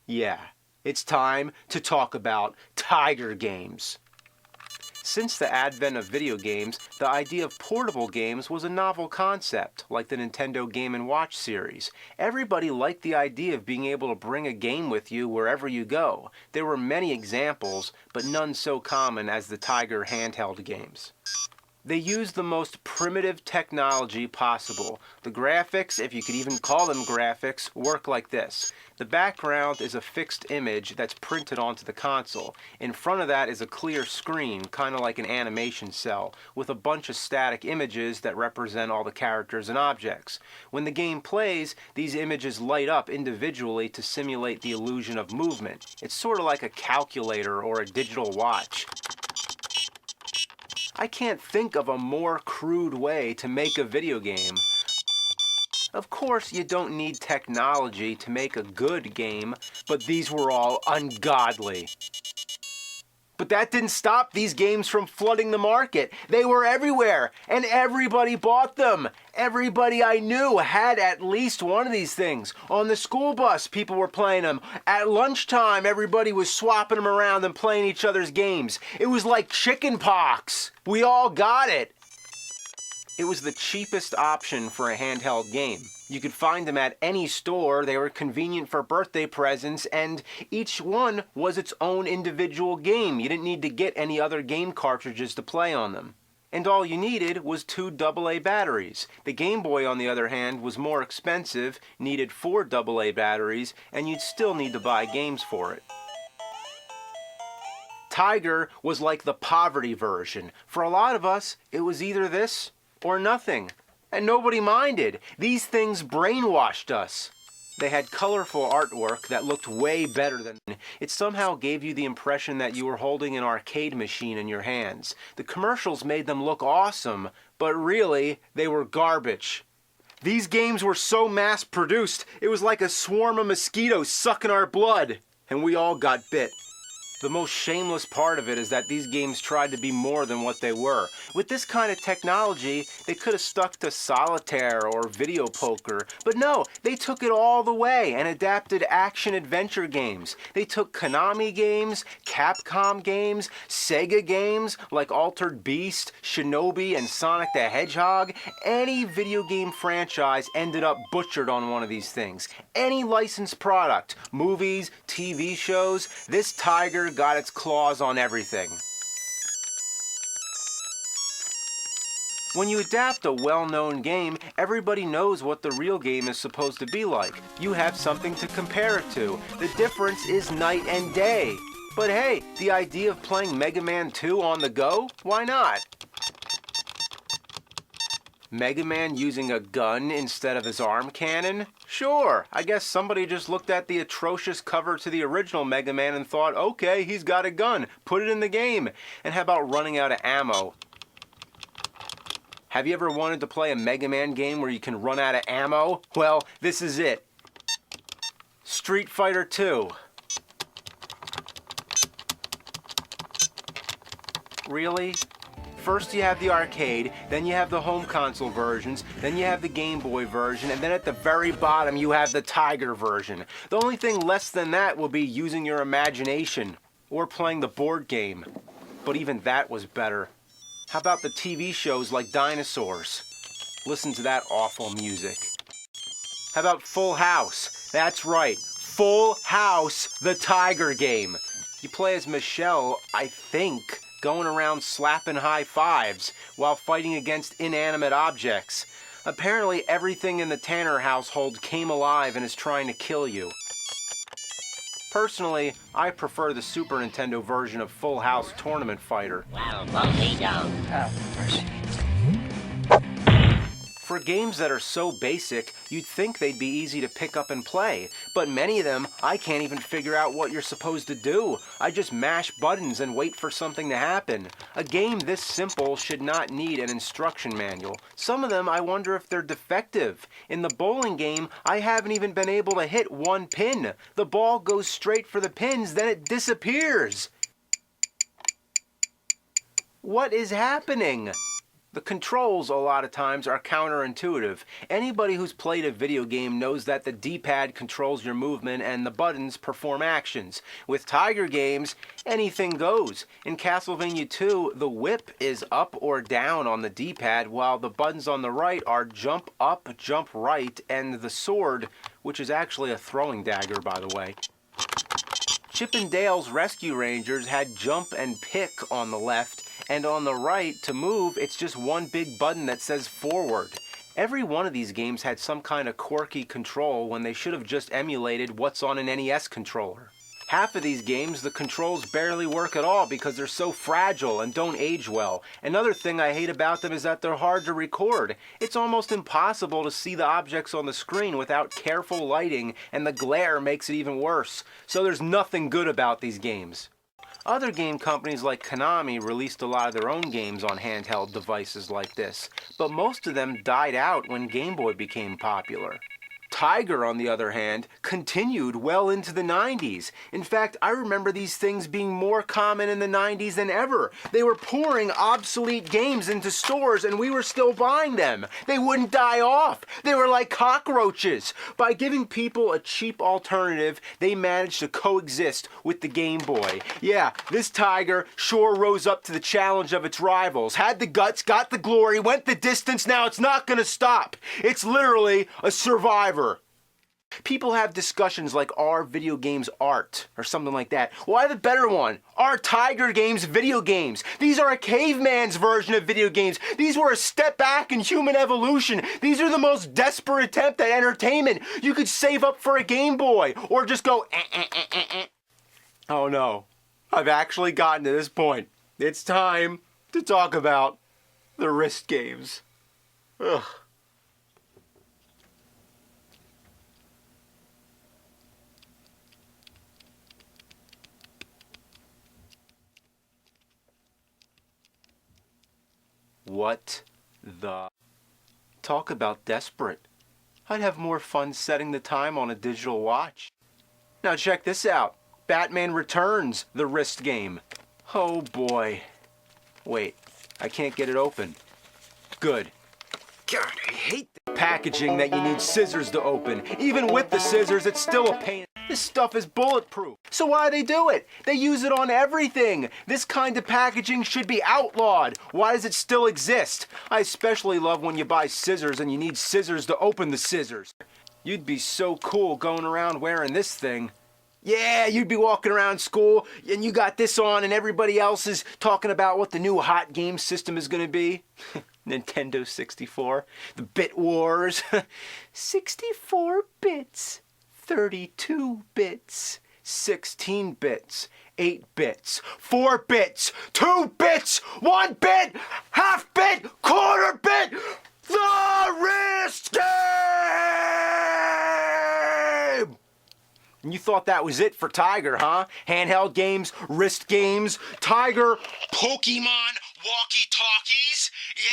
Yeah, it's time to talk about Tiger games. Since the advent of video games, the idea of portable games was a novel concept, like the Nintendo Game & Watch series. Everybody liked the idea of being able to bring a game with you wherever you go. There were many examples, but none so common as the Tiger handheld games. They used the most primitive technology possible. The graphics, if you could even call them graphics, work like this. The background is a fixed image that's printed onto the console. In front of that is a clear screen, kind of like an animation cell, with a bunch of static images that represent all the characters and objects. When the game plays, these images light up individually to simulate the illusion of movement. It's sort of like a calculator or a digital watch. I can't think of a more crude way to make a video game. Of course, you don't need technology to make a good game, but these were all ungodly. But that didn't stop these games from flooding the market. They were everywhere, and everybody bought them. Everybody I knew had at least one of these things. On the school bus, people were playing them. At lunchtime, everybody was swapping them around and playing each other's games. It was like chicken pox. We all got it. It was the cheapest option for a handheld game. You could find them at any store, they were convenient for birthday presents, and each one was its own individual game. You didn't need to get any other game cartridges to play on them. And all you needed was 2 AA batteries. The Game Boy, on the other hand, was more expensive, needed 4 AA batteries, and you'd still need to buy games for it. Tiger was like the poverty version. For a lot of us, it was either this or nothing. And nobody minded. These things brainwashed us. They had colorful artwork that looked way better than it. Somehow gave you the impression that you were holding an arcade machine in your hands. The commercials made them look awesome, but really, they were garbage. These games were so mass-produced, it was like a swarm of mosquitoes sucking our blood, and we all got bit. The most shameless part of it is that these games tried to be more than what they were. With this kind of technology, they could have stuck to solitaire or video poker, but no, they took it all the way and adapted action-adventure games. They took Konami games, Capcom games, Sega games like Altered Beast, Shinobi, and Sonic the Hedgehog. Any video game franchise ended up butchered on one of these things. Any licensed product, movies, TV shows, this Tiger got its claws on everything. When you adapt a well-known game, everybody knows what the real game is supposed to be like. You have something to compare it to. The difference is night and day. But hey, the idea of playing Mega Man 2 on the go? Why not? Mega Man using a gun instead of his arm cannon? Sure, I guess somebody just looked at the atrocious cover to the original Mega Man and thought, okay, he's got a gun, put it in the game. And how about running out of ammo? Have you ever wanted to play a Mega Man game where you can run out of ammo? Well, this is it. Street Fighter 2. Really? First you have the arcade, then you have the home console versions, then you have the Game Boy version, and then at the very bottom you have the Tiger version. The only thing less than that will be using your imagination, or playing the board game. But even that was better. How about the TV shows like Dinosaurs? Listen to that awful music. How about Full House? That's right, Full House, the Tiger game. You play as Michelle, I think, going around slapping high fives while fighting against inanimate objects. Apparently everything in the Tanner household came alive and is trying to kill you. Personally, I prefer the Super Nintendo version of Full House Tournament Fighter. Well, mostly don't. Oh, mercy. For games that are so basic, you'd think they'd be easy to pick up and play, but many of them, I can't even figure out what you're supposed to do. I just mash buttons and wait for something to happen. A game this simple should not need an instruction manual. Some of them, I wonder if they're defective. In the bowling game, I haven't even been able to hit one pin. The ball goes straight for the pins, then it disappears. What is happening? The controls a lot of times are counterintuitive. Anybody who's played a video game knows that the D-pad controls your movement and the buttons perform actions. With Tiger games, anything goes. In Castlevania 2, the whip is up or down on the D-pad, while the buttons on the right are jump up, jump right, and the sword, which is actually a throwing dagger, by the way. Chip and Dale's Rescue Rangers had jump and pick on the left, and on the right, to move, it's just one big button that says forward. Every one of these games had some kind of quirky control when they should have just emulated what's on an NES controller. Half of these games, the controls barely work at all because they're so fragile and don't age well. Another thing I hate about them is that they're hard to record. It's almost impossible to see the objects on the screen without careful lighting, and the glare makes it even worse. So there's nothing good about these games. Other game companies like Konami released a lot of their own games on handheld devices like this, but most of them died out when Game Boy became popular. Tiger, on the other hand, continued well into the 90s. In fact, I remember these things being more common in the 90s than ever. They were pouring obsolete games into stores and we were still buying them. They wouldn't die off. They were like cockroaches. By giving people a cheap alternative, they managed to coexist with the Game Boy. Yeah, this Tiger sure rose up to the challenge of its rivals. Had the guts, got the glory, went the distance, now it's not gonna stop. It's literally a survivor. People have discussions like, are video games art? Or something like that. Well, I have a better one. Are Tiger games video games? These are a caveman's version of video games. These were a step back in human evolution. These are the most desperate attempt at entertainment. You could save up for a Game Boy, or just go, Oh no, I've actually gotten to this point. It's time to talk about the wrist games. Ugh. What the? Talk about desperate. I'd have more fun setting the time on a digital watch. Now check this out. Batman Returns, the wrist game. Oh boy. Wait, I can't get it open. Good. God, I hate the packaging that you need scissors to open. Even with the scissors, it's still a pain. This stuff is bulletproof. So why they do it? They use it on everything. This kind of packaging should be outlawed. Why does it still exist? I especially love when you buy scissors and you need scissors to open the scissors. You'd be so cool going around wearing this thing. Yeah, you'd be walking around school and you got this on and everybody else is talking about what the new hot game system is going to be. Nintendo 64, the Bit Wars. 64 bits, 32 bits, 16 bits, 8 bits, 4 bits, 2 bits, 1 bit, half bit, quarter bit, the wrist game! And you thought that was it for Tiger, huh? Handheld games, wrist games, Tiger, Pokemon, walkie-talkies?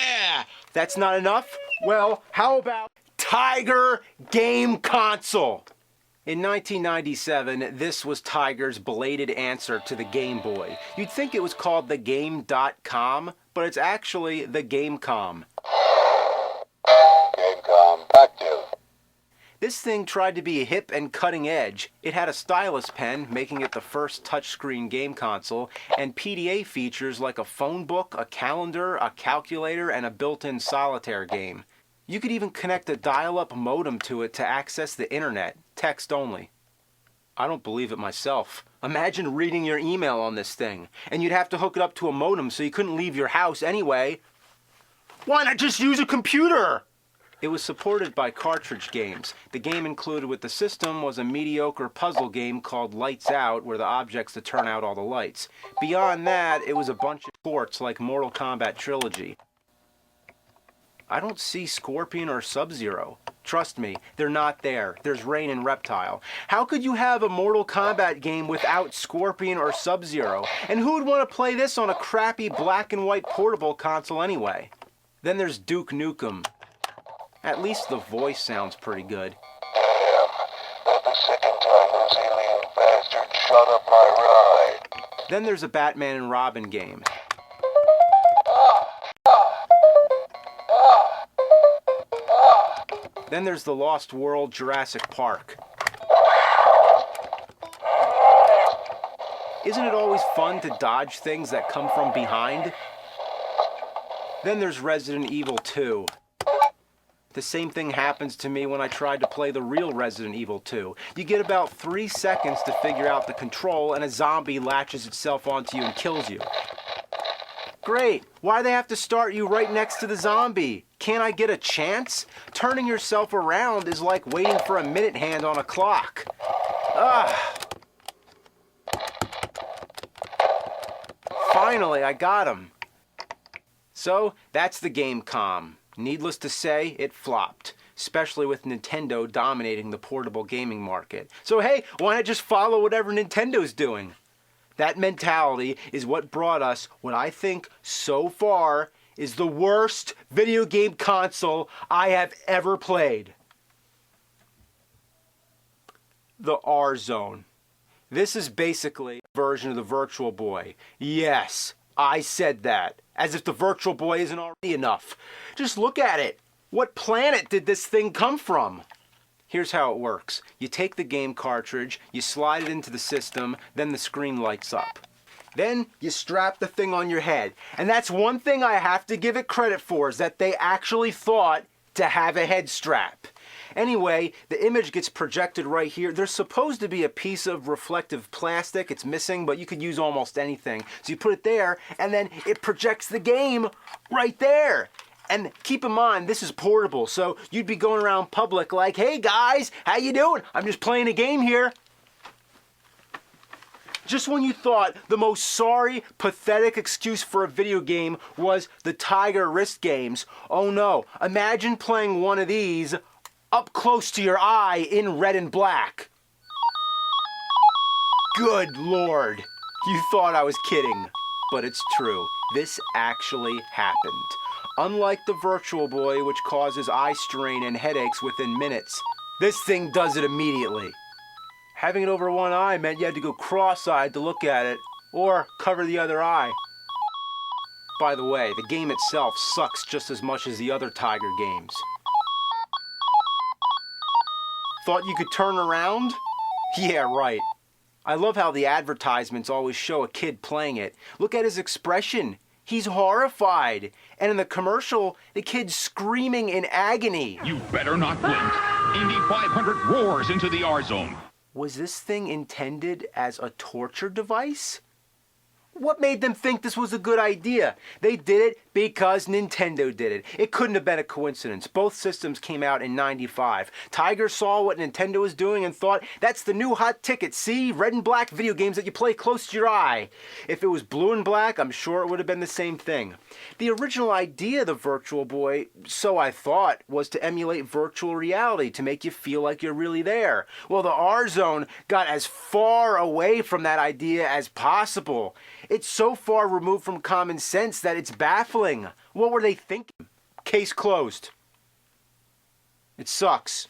Yeah! That's not enough? Well, how about Tiger Game Console? In 1997, this was Tiger's belated answer to the Game Boy. You'd think it was called the Game.com, but it's actually the Gamecom. Gamecom active. This thing tried to be hip and cutting edge. It had a stylus pen, making it the first touchscreen game console, and PDA features like a phone book, a calendar, a calculator, and a built-in solitaire game. You could even connect a dial-up modem to it to access the internet, text only. I don't believe it myself. Imagine reading your email on this thing, and you'd have to hook it up to a modem so you couldn't leave your house anyway. Why not just use a computer? It was supported by cartridge games. The game included with the system was a mediocre puzzle game called Lights Out, where the objects to turn out all the lights. Beyond that, it was a bunch of ports like Mortal Kombat Trilogy. I don't see Scorpion or Sub-Zero. Trust me, they're not there. There's Rain and Reptile. How could you have a Mortal Kombat game without Scorpion or Sub-Zero? And who would want to play this on a crappy black and white portable console anyway? Then there's Duke Nukem. At least the voice sounds pretty good. Damn, that the second time those alien bastards shut up my ride. Then there's a Batman and Robin game. Then there's the Lost World Jurassic Park. Isn't it always fun to dodge things that come from behind? Then there's Resident Evil 2. The same thing happens to me when I tried to play the real Resident Evil 2. You get about 3 seconds to figure out the control and a zombie latches itself onto you and kills you. Great! Why do they have to start you right next to the zombie? Can't I get a chance? Turning yourself around is like waiting for a minute hand on a clock. Ah! Finally, I got him. So, that's the Gamecom. Needless to say, it flopped, especially with Nintendo dominating the portable gaming market. So hey, why not just follow whatever Nintendo's doing? That mentality is what brought us what I think so far is the worst video game console I have ever played. The R-Zone. This is basically a version of the Virtual Boy. Yes, I said that. As if the Virtual Boy isn't already enough. Just look at it. What planet did this thing come from? Here's how it works. You take the game cartridge, you slide it into the system, then the screen lights up. Then you strap the thing on your head. And that's one thing I have to give it credit for, is that they actually thought to have a head strap. Anyway, the image gets projected right here. There's supposed to be a piece of reflective plastic. It's missing, but you could use almost anything. So you put it there, and then it projects the game right there. And keep in mind, this is portable, so you'd be going around public like, hey guys, how you doing? I'm just playing a game here. Just when you thought the most sorry, pathetic excuse for a video game was the Tiger wrist games, oh no, imagine playing one of these up close to your eye in red and black. Good Lord, you thought I was kidding, but it's true. This actually happened. Unlike the Virtual Boy, which causes eye strain and headaches within minutes, this thing does it immediately. Having it over one eye meant you had to go cross-eyed to look at it, or cover the other eye. By the way, the game itself sucks just as much as the other Tiger games. Thought you could turn around? Yeah, right. I love how the advertisements always show a kid playing it. Look at his expression. He's horrified. And in the commercial, the kid's screaming in agony. You better not blink. Indy 500 roars into the R-Zone. Was this thing intended as a torture device? What made them think this was a good idea? They did it because Nintendo did it. It couldn't have been a coincidence. Both systems came out in '95. Tiger saw what Nintendo was doing and thought, that's the new hot ticket. See, red and black video games that you play close to your eye. If it was blue and black, I'm sure it would have been the same thing. The original idea of the Virtual Boy, so I thought, was to emulate virtual reality to make you feel like you're really there. Well, the R-Zone got as far away from that idea as possible. It's so far removed from common sense that it's baffling. What were they thinking? Case closed. It sucks.